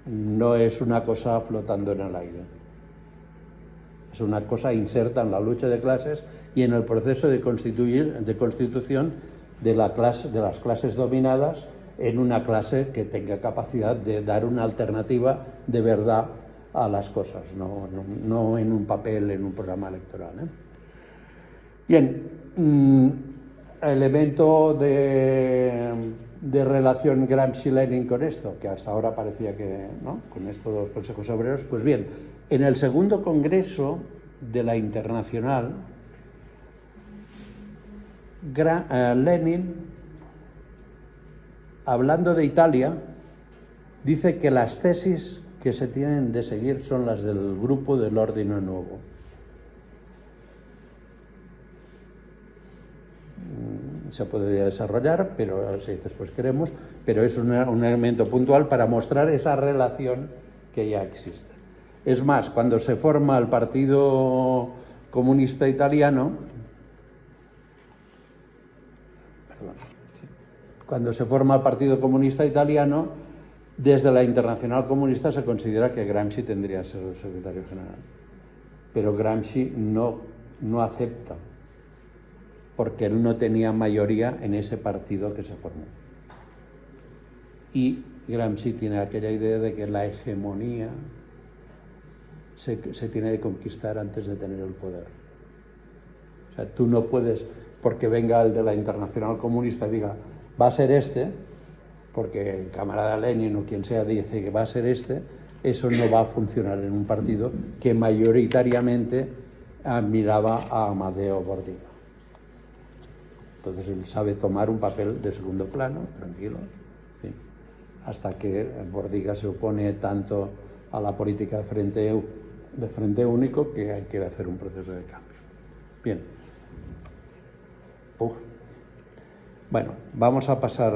no es una cosa flotando en el aire. Es una cosa inserta en la lucha de clases y en el proceso de constitución de las clases dominadas en una clase que tenga capacidad de dar una alternativa de verdad a las cosas, no en un papel, en un programa electoral, ¿eh? Bien, elemento de relación Gramsci-Lenin con esto, que hasta ahora parecía que, ¿no?, con esto de los consejos obreros. Pues bien, en el segundo congreso de la Internacional, Lenin, hablando de Italia, dice que las tesis que se tienen de seguir son las del grupo del Ordine Nuevo. Se podría desarrollar, pero si después queremos, pero es un elemento puntual para mostrar esa relación que ya existe. Es más, cuando se forma el Partido Comunista Italiano, desde la Internacional Comunista se considera que Gramsci tendría que ser el secretario general. pero Gramsci no acepta, porque él no tenía mayoría en ese partido que se formó. Y Gramsci tiene aquella idea de que la hegemonía se tiene que conquistar antes de tener el poder. O sea, tú no puedes, porque venga el de la Internacional Comunista y diga, va a ser este, porque el camarada Lenin o quien sea dice que va a ser este, eso no va a funcionar en un partido que mayoritariamente admiraba a Amadeo Bordiga. Entonces él sabe tomar un papel de segundo plano, tranquilo, ¿sí? Hasta que Bordiga se opone tanto a la política de frente único que hay que hacer un proceso de cambio. Bien. Bueno, vamos a pasar...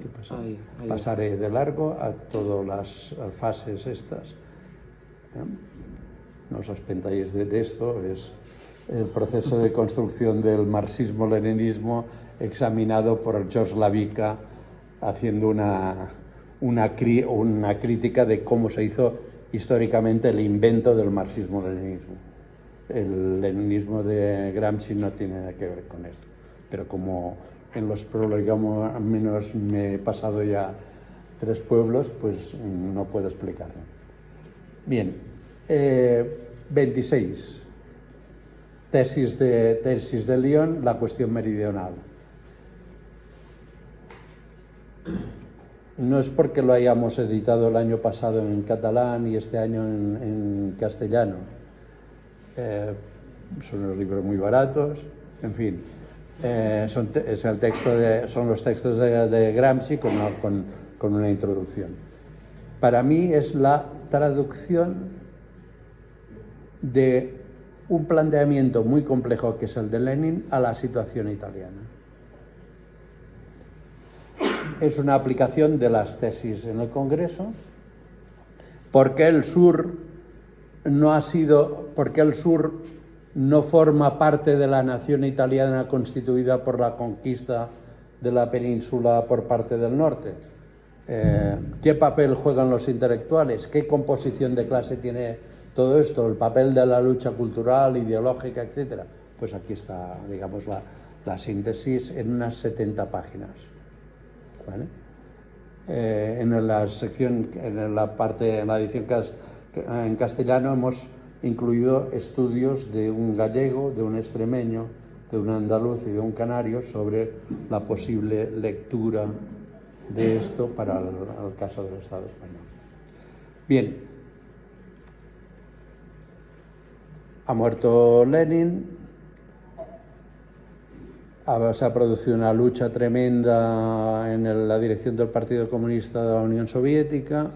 ¿Qué pasa? Pasaré de largo a todas las fases estas. No os pensáis de esto, es el proceso de construcción del marxismo-leninismo examinado por George Lavica, haciendo una crítica de cómo se hizo históricamente el invento del marxismo-leninismo. El leninismo de Gramsci no tiene nada que ver con esto, pero como en los prólogos al menos me he pasado ya 3 pueblos, pues no puedo explicarlo. Bien, 26. Tesis de Lyon, la cuestión meridional. No es porque lo hayamos editado el año pasado en catalán y este año en castellano. Son unos libros muy baratos, en fin. Son los textos de Gramsci con una introducción. Para mí es la traducción de un planteamiento muy complejo que es el de Lenin a la situación italiana. Es una aplicación de las tesis en el Congreso, porque el sur no forma parte de la nación italiana constituida por la conquista de la península por parte del norte. ¿Qué papel juegan los intelectuales? ¿Qué composición de clase tiene todo esto? El papel de la lucha cultural, ideológica, etcétera. Pues aquí está, digamos, la síntesis en unas 70 páginas. ¿Vale? En la edición en castellano hemos incluido estudios de un gallego, de un extremeño, de un andaluz y de un canario sobre la posible lectura de esto para el caso del Estado español. Bien, ha muerto Lenin, se ha producido una lucha tremenda en la dirección del Partido Comunista de la Unión Soviética.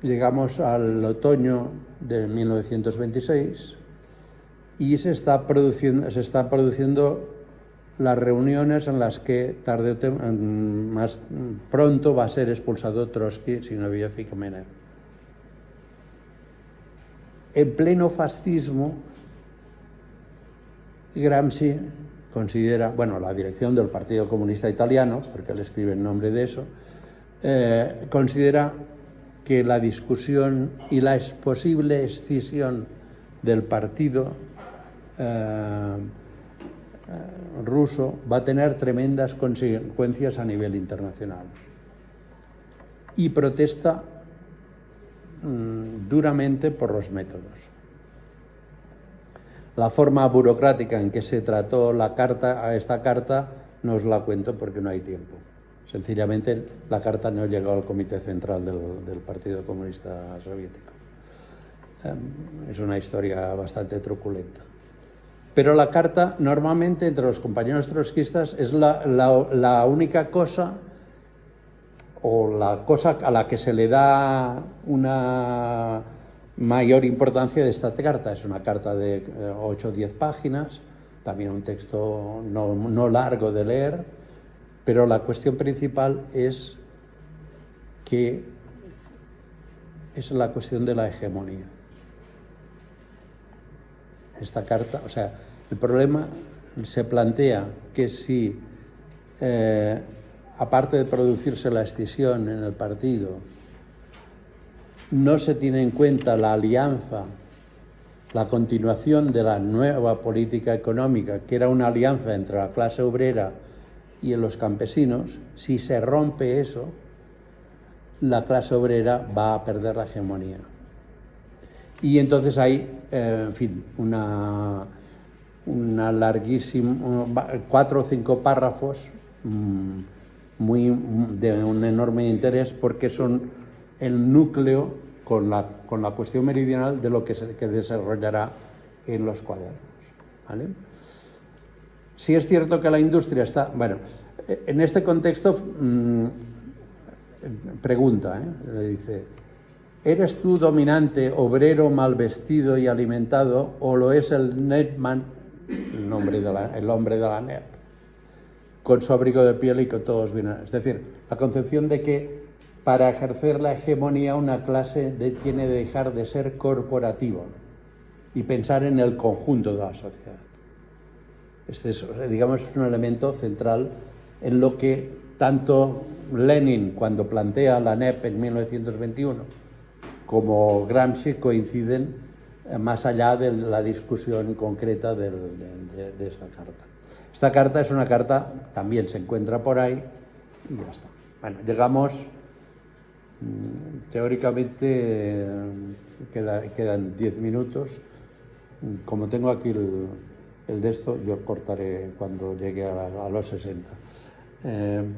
Llegamos al otoño de 1926 y se están produciendo las reuniones en las que más pronto va a ser expulsado Trotsky, Zinoviev y Kamenev. En pleno fascismo, Gramsci considera, bueno, la dirección del Partido Comunista Italiano, porque él escribe en nombre de eso, considera que la discusión y la posible escisión del partido ruso va a tener tremendas consecuencias a nivel internacional. Y protesta duramente por los métodos. La forma burocrática en que se trató esta carta no os la cuento porque no hay tiempo. Sencillamente la carta no llegó al Comité Central del Partido Comunista Soviético. Es una historia bastante truculenta. Pero la carta normalmente entre los compañeros trotskistas es la única cosa, o la cosa a la que se le da una mayor importancia de esta carta. Es una carta de 8 o 10 páginas, también un texto no largo de leer, pero la cuestión principal es que es la cuestión de la hegemonía. Esta carta, o sea, el problema se plantea que si aparte de producirse la escisión en el partido, no se tiene en cuenta la alianza, la continuación de la nueva política económica, que era una alianza entre la clase obrera y los campesinos, si se rompe eso, la clase obrera va a perder la hegemonía. Y entonces hay, en fin, una larguísima, 4 o 5 párrafos de un enorme interés, porque son el núcleo con la cuestión meridional de lo que desarrollará en los cuadernos, ¿vale? Sí es cierto que la industria está... Bueno, en este contexto pregunta, le dice: ¿eres tú dominante, obrero, mal vestido y alimentado, o lo es el Nepman, el hombre de la NEP, con su abrigo de piel y con todos bien? Es decir, la concepción de que para ejercer la hegemonía una clase tiene de dejar de ser corporativo y pensar en el conjunto de la sociedad. Este es, digamos, es un elemento central en lo que tanto Lenin, cuando plantea la NEP en 1921, como Gramsci coinciden más allá de la discusión concreta de esta carta. Esta carta es una carta, también se encuentra por ahí y ya está. Bueno, llegamos, teóricamente quedan 10 minutos. Como tengo aquí el de esto, yo cortaré cuando llegue a los 60. En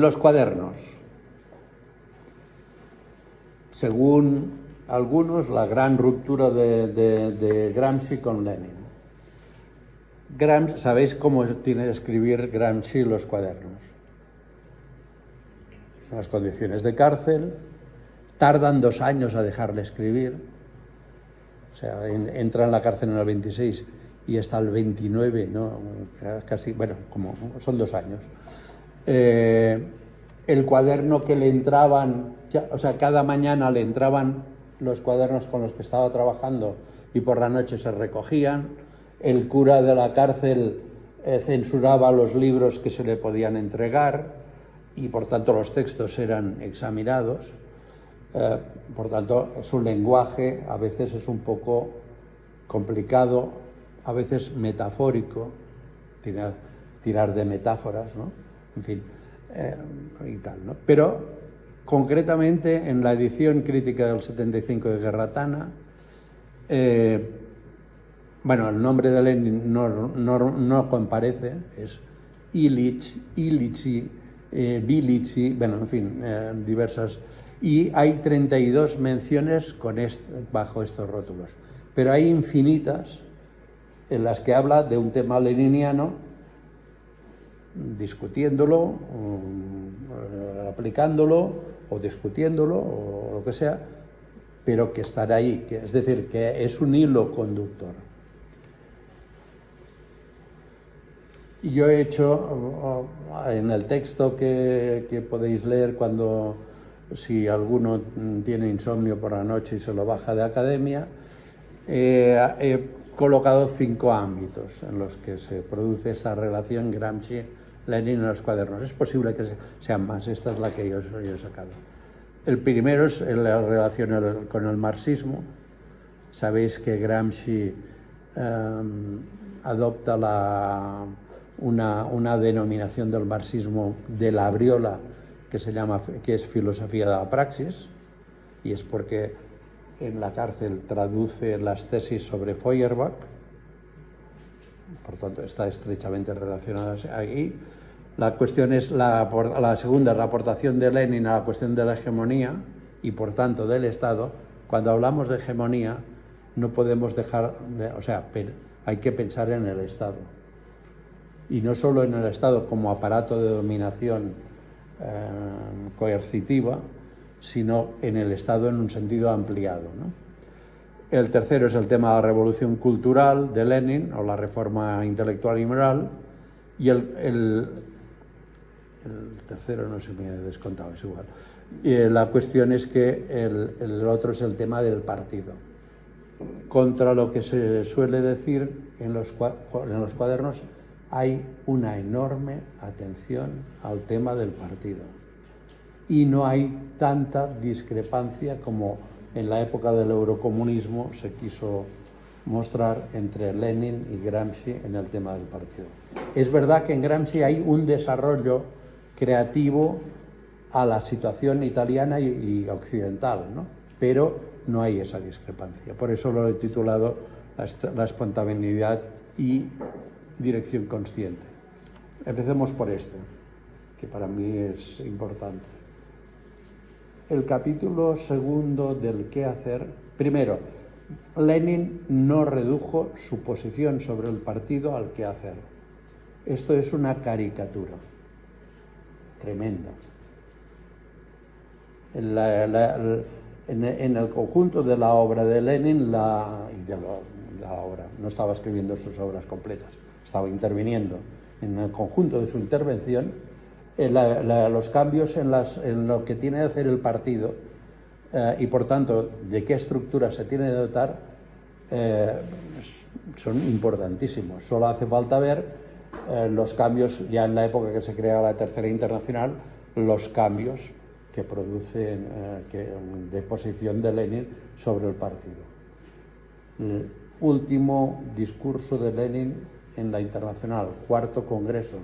los cuadernos, según algunos, la gran ruptura de Gramsci con Lenin. ¿Sabéis cómo tiene que escribir Gramsci los cuadernos? Las condiciones de cárcel, tardan 2 años a dejarle escribir, o sea, entra en la cárcel en el 26 y hasta el 29, ¿no? Casi, bueno, como son 2 años. El cuaderno que le entraban, o sea, cada mañana le entraban los cuadernos con los que estaba trabajando y por la noche se recogían. El cura de la cárcel censuraba los libros que se le podían entregar y por tanto los textos eran examinados. Por tanto, su lenguaje a veces es un poco complicado, a veces metafórico, tirar de metáforas, ¿no? En fin, y tal, ¿no? Pero concretamente en la edición crítica del 75 de Guerratana, bueno, el nombre de Lenin no comparece, es Ilichi, Bilichi, bueno, en fin, diversas, y hay 32 menciones bajo estos rótulos, pero hay infinitas en las que habla de un tema leniniano, discutiéndolo, aplicándolo o discutiéndolo o lo que sea, pero que estará ahí, es decir, que es un hilo conductor. Y yo he hecho en el texto que podéis leer si alguno tiene insomnio por la noche y se lo baja de academia, he colocado 5 ámbitos en los que se produce esa relación Gramsci-Lenin en los cuadernos. Es posible que sean más, esta es la que yo he sacado. El primero es la relación con el marxismo. Sabéis que Gramsci adopta una denominación del marxismo de la Abriola que es filosofía de la praxis, y es porque en la cárcel traduce las tesis sobre Feuerbach, por tanto está estrechamente relacionada ahí. La cuestión es la segunda, la aportación de Lenin a la cuestión de la hegemonía y por tanto del Estado. Cuando hablamos de hegemonía no podemos hay que pensar en el Estado, y no solo en el Estado como aparato de dominación coercitiva, sino en el Estado en un sentido ampliado, ¿no? El tercero es el tema de la revolución cultural de Lenin, o la reforma intelectual y moral, y el tercero no se me ha descontado, es igual. Y la cuestión es que el otro es el tema del partido, contra lo que se suele decir en los cuadernos, hay una enorme atención al tema del partido y no hay tanta discrepancia como en la época del eurocomunismo se quiso mostrar entre Lenin y Gramsci en el tema del partido. Es verdad que en Gramsci hay un desarrollo creativo a la situación italiana y occidental, ¿no? Pero no hay esa discrepancia. Por eso lo he titulado La espontaneidad y dirección consciente. Empecemos por este, que para mí es importante. El capítulo segundo del qué hacer. Primero, Lenin no redujo su posición sobre el partido al qué hacer. Esto es una caricatura tremenda. En el conjunto de la obra de Lenin, la obra, no estaba escribiendo sus obras completas, estaba interviniendo. En el conjunto de su intervención, los cambios en lo que tiene que hacer el partido y, por tanto, de qué estructura se tiene que dotar, son importantísimos. Solo hace falta ver los cambios, ya en la época que se crea la Tercera Internacional, los cambios que producen de posición de Lenin sobre el partido. El último discurso de Lenin en la Internacional, cuarto congreso,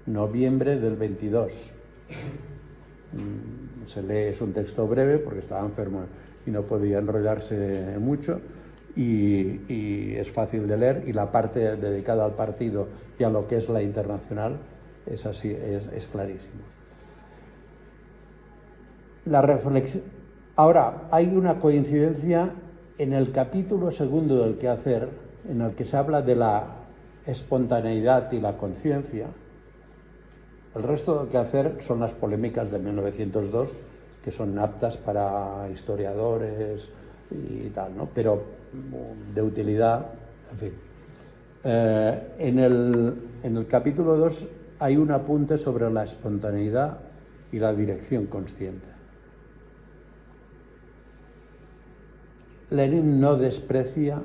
noviembre del 22. Se lee, es un texto breve porque estaba enfermo y no podía enrollarse mucho y es fácil de leer, y la parte dedicada al partido y a lo que es la Internacional es así, es clarísimo. La reflexión. Ahora, hay una coincidencia en el capítulo segundo del quehacer, en el que se habla de la espontaneidad y la conciencia. El resto del quehacer son las polémicas de 1902, que son aptas para historiadores y tal, ¿no? Pero de utilidad, en fin. En el capítulo 2 hay un apunte sobre la espontaneidad y la dirección consciente. Lenin no desprecia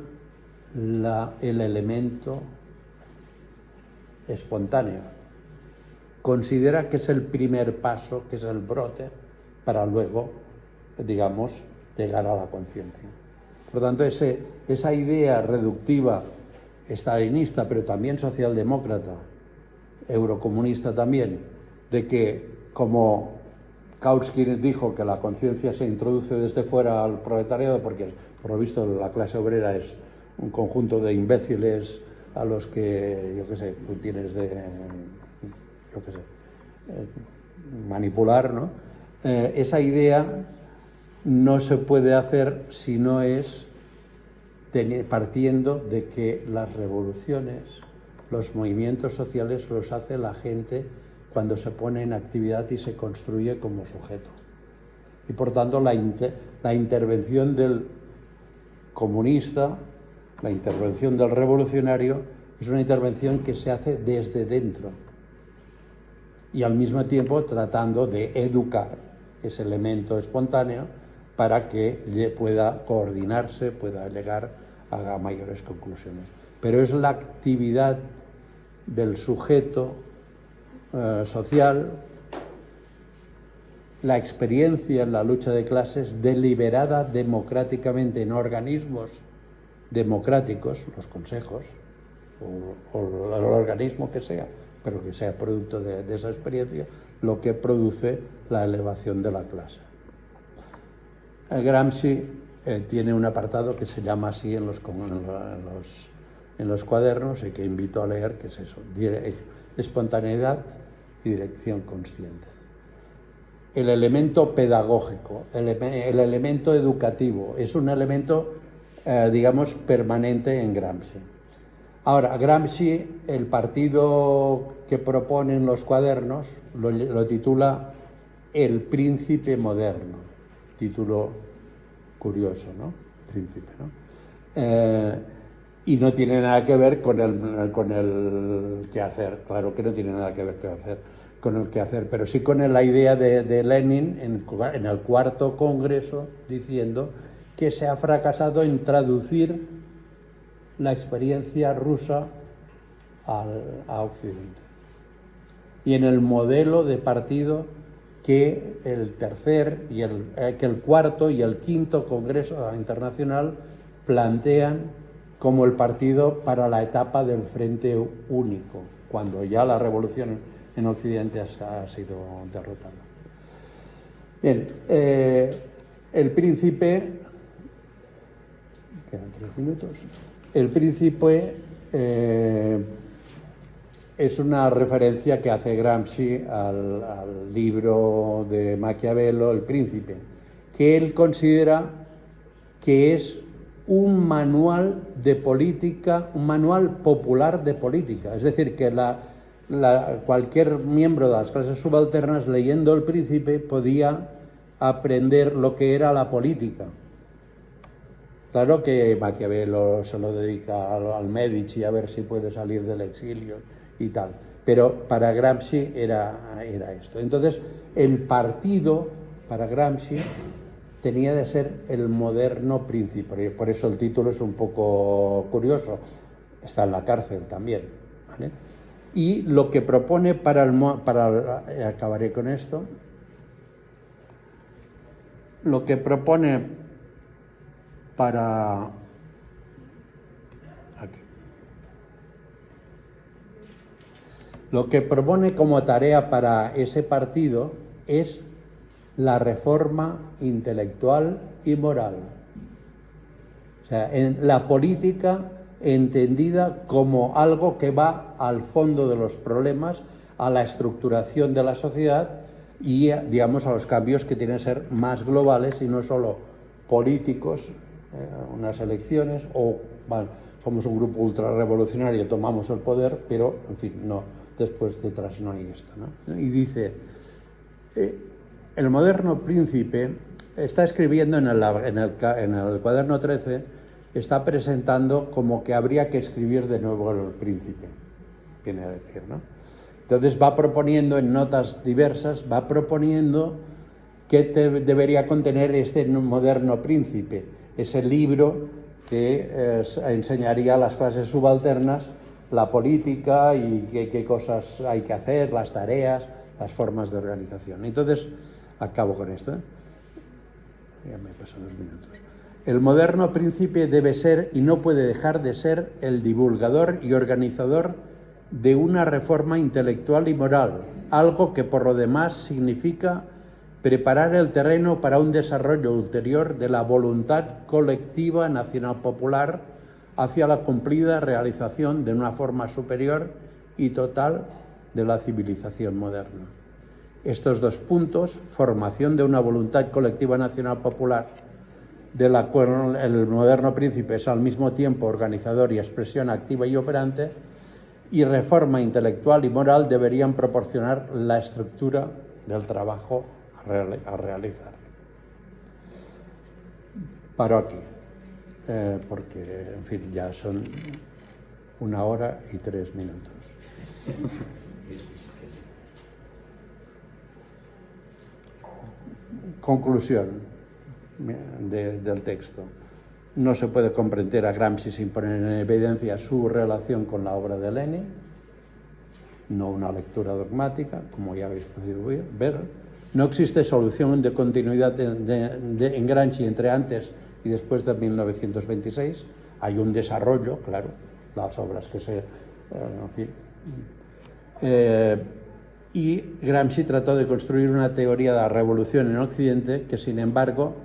el elemento espontáneo. Considera que es el primer paso, que es el brote, para luego, digamos, llegar a la conciencia. Por lo tanto, esa idea reductiva, stalinista, pero también socialdemócrata, eurocomunista también, de que, como Kautsky dijo, que la conciencia se introduce desde fuera al proletariado, porque por lo visto la clase obrera es un conjunto de imbéciles a los que, yo qué sé, tú tienes manipular, ¿no? Esa idea no se puede hacer si no es partiendo de que las revoluciones, los movimientos sociales los hace la gente cuando se pone en actividad y se construye como sujeto. Y por tanto la intervención del comunista, la intervención del revolucionario, es una intervención que se hace desde dentro y al mismo tiempo tratando de educar ese elemento espontáneo para que pueda coordinarse, pueda llegar a mayores conclusiones. Pero es la actividad del sujeto social, la experiencia en la lucha de clases deliberada democráticamente en organismos democráticos, los consejos o el organismo que sea, pero que sea producto de esa experiencia, lo que produce la elevación de la clase. Gramsci tiene un apartado que se llama así en los cuadernos y que invito a leer, que es eso: espontaneidad y dirección consciente. El elemento pedagógico, el elemento educativo, es un elemento, digamos, permanente en Gramsci. Ahora, Gramsci, el partido que propone en los cuadernos, lo titula El Príncipe Moderno. Título curioso, ¿no? Príncipe, ¿no? Y no tiene nada que ver con el quehacer. Claro que no tiene nada que ver con el quehacer, pero sí con la idea de Lenin en el cuarto congreso, diciendo que se ha fracasado en traducir la experiencia rusa a Occidente. Y en el modelo de partido que el tercer, que el cuarto y el quinto Congreso Internacional plantean como el partido para la etapa del Frente Único, cuando ya la revolución en Occidente ha sido derrotada. Bien, el Príncipe, quedan 3 minutos, el Príncipe es una referencia que hace Gramsci al libro de Maquiavelo, El Príncipe, que él considera que es un manual de política, un manual popular de política. Es decir, que cualquier miembro de las clases subalternas leyendo El Príncipe podía aprender lo que era la política. Claro que Maquiavelo se lo dedica al Medici a ver si puede salir del exilio y tal, pero para Gramsci era esto. Entonces, el partido para Gramsci tenía de ser el moderno príncipe, por eso el título es un poco curioso, está en la cárcel también, ¿vale? Y lo que propone acabaré con esto, lo que propone para... Aquí. Lo que propone como tarea para ese partido es la reforma intelectual y moral. O sea, en la política entendida como algo que va al fondo de los problemas, a la estructuración de la sociedad y, digamos, a los cambios que tienen que ser más globales y no solo políticos, unas elecciones o, bueno, somos un grupo ultrarrevolucionario, tomamos el poder, pero, en fin, no, después detrás no hay esto, ¿no? Y dice, el moderno príncipe está escribiendo en el cuaderno 13, está presentando como que habría que escribir de nuevo el príncipe, viene a decir, ¿no? Entonces va proponiendo en notas diversas, va proponiendo qué debería contener este moderno príncipe, ese libro que enseñaría a las clases subalternas la política y qué cosas hay que hacer, las tareas, las formas de organización. Entonces, acabo con esto, ¿eh? Ya me he pasado 2 minutos. El moderno príncipe debe ser y no puede dejar de ser el divulgador y organizador de una reforma intelectual y moral, algo que por lo demás significa preparar el terreno para un desarrollo ulterior de la voluntad colectiva nacional popular hacia la cumplida realización de una forma superior y total de la civilización moderna. Estos 2 puntos, formación de una voluntad colectiva nacional popular, de la cual el moderno príncipe es al mismo tiempo organizador y expresión activa y operante, y reforma intelectual y moral deberían proporcionar la estructura del trabajo a realizar. Paro aquí, porque, en fin, ya son 1 hora y 3 minutos. Conclusión del texto. No se puede comprender a Gramsci sin poner en evidencia su relación con la obra de Lenin, no una lectura dogmática, como ya habéis podido ver. No existe solución de continuidad en Gramsci entre antes y después de 1926. Hay un desarrollo, claro, las obras que se... en fin. Y Gramsci trató de construir una teoría de la revolución en Occidente que, sin embargo,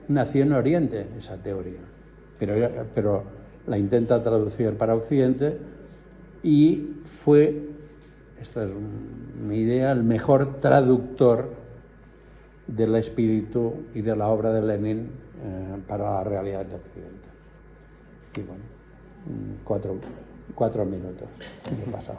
nació en Oriente, esa teoría, pero la intenta traducir para Occidente y fue, esta es mi idea, el mejor traductor del espíritu y de la obra de Lenin para la realidad de Occidente. Y bueno, 4 minutos. ¿Qué pasa?